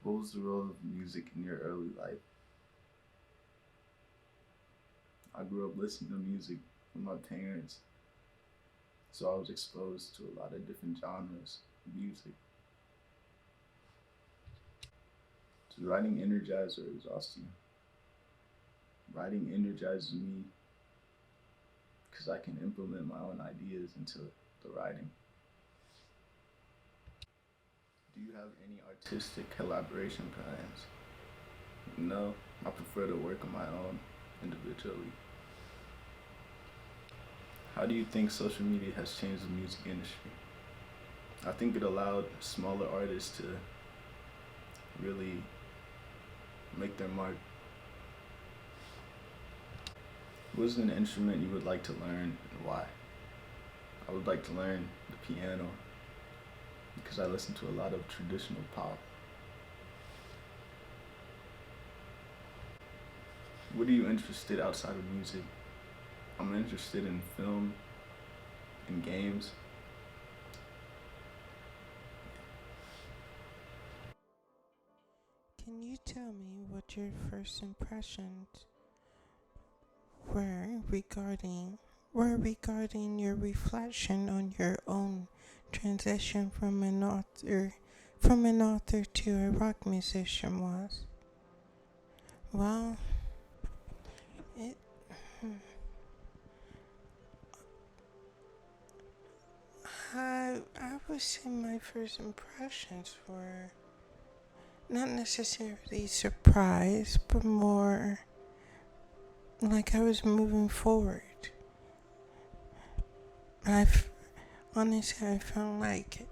What was the role of music in your early life? I grew up listening to music from my parents, so I was exposed to a lot of different genres of music. Does writing energize or exhaust you? Writing energizes me because I can implement my own ideas into the writing. Do you have any artistic collaboration plans? No, I prefer to work on my own individually. How do you think social media has changed the music industry? I think it allowed smaller artists to really make their mark. What is an instrument you would like to learn and why? I would like to learn the piano because I listen to a lot of traditional pop. What are you interested outside of music? I'm interested in film and games. Can you tell me what your first impressions were regarding your reflection on your own transition from an author to a rock musician was? Well, it I would say my first impressions were not necessarily surprise, but more like I was moving forward. I've honestly I felt like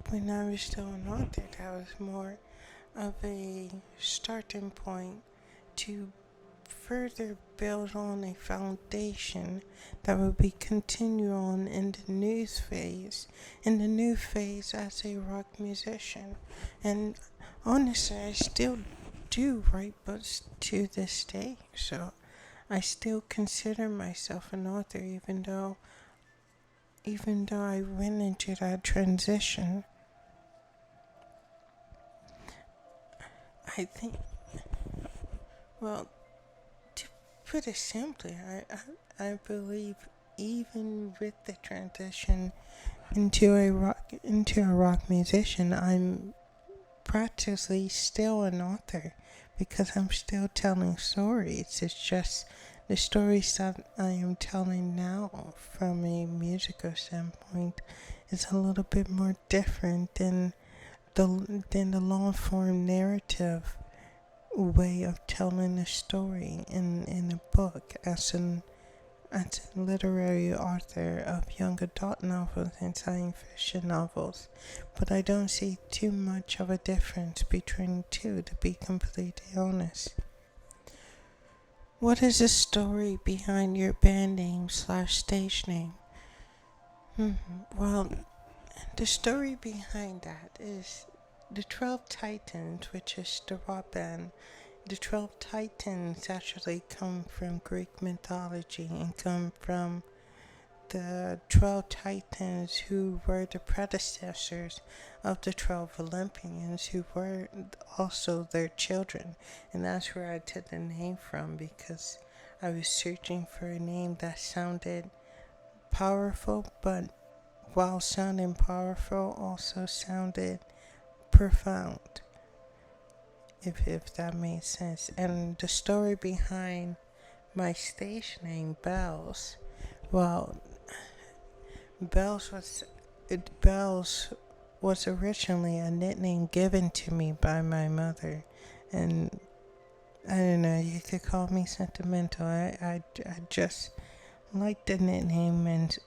when I was still an author, that was more of a starting point to further build on a foundation that would be continued on in the new phase as a rock musician. And honestly, I still do write books to this day, so I still consider myself an author even though I went into that transition. I think, well, to put it simply, I believe even with the transition into a rock musician, I'm practically still an author because I'm still telling stories. It's just the stories that I am telling now from a musical standpoint is a little bit more different than the long form narrative way of telling a story in a book as a literary author of young adult novels and science fiction novels, but I don't see too much of a difference between the two, to be completely honest. What is the story behind your band name slash stage name? Well, the story behind that is the 12 Titans, which is the rock band. The 12 Titans actually come from Greek mythology and come from the 12 Titans who were the predecessors of the 12 Olympians who were also their children. And that's where I took the name from because I was searching for a name that sounded powerful, but while sounding powerful, also sounded profound, if that makes sense. And the story behind my stage name, Bells, well, Bells was Bells was originally a nickname given to me by my mother, and I don't know. You could call me sentimental. I just liked the nickname, and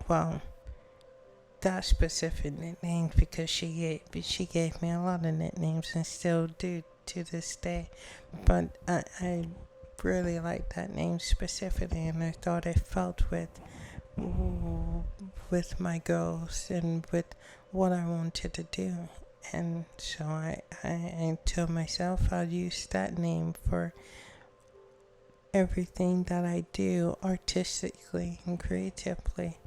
well, that specific nickname because she gave me a lot of nicknames and still do to this day. But I really liked that name specifically, and I thought it felt with my goals and with what I wanted to do. And so I told myself I'll use that name for everything that I do artistically and creatively.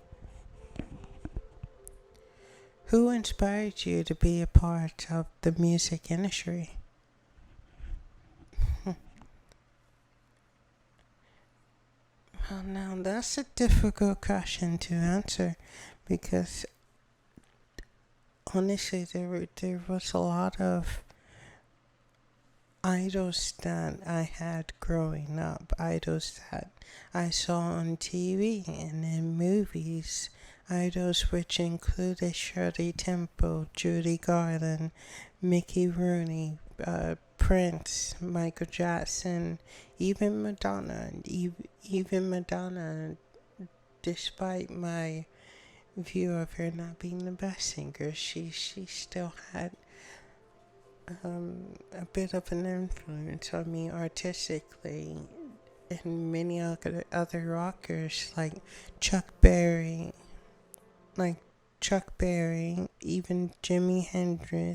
Who inspired you to be a part of the music industry? Well, now that's a difficult question to answer because honestly, there was a lot of idols that I had growing up, idols that I saw on TV and in movies, idols which included Shirley Temple, Judy Garland, Mickey Rooney, Prince, Michael Jackson, even Madonna, even Madonna, despite my view of her not being the best singer, she still had a bit of an influence on me artistically, and many other rockers Chuck Berry, like Chuck Berry, even Jimi Hendrix,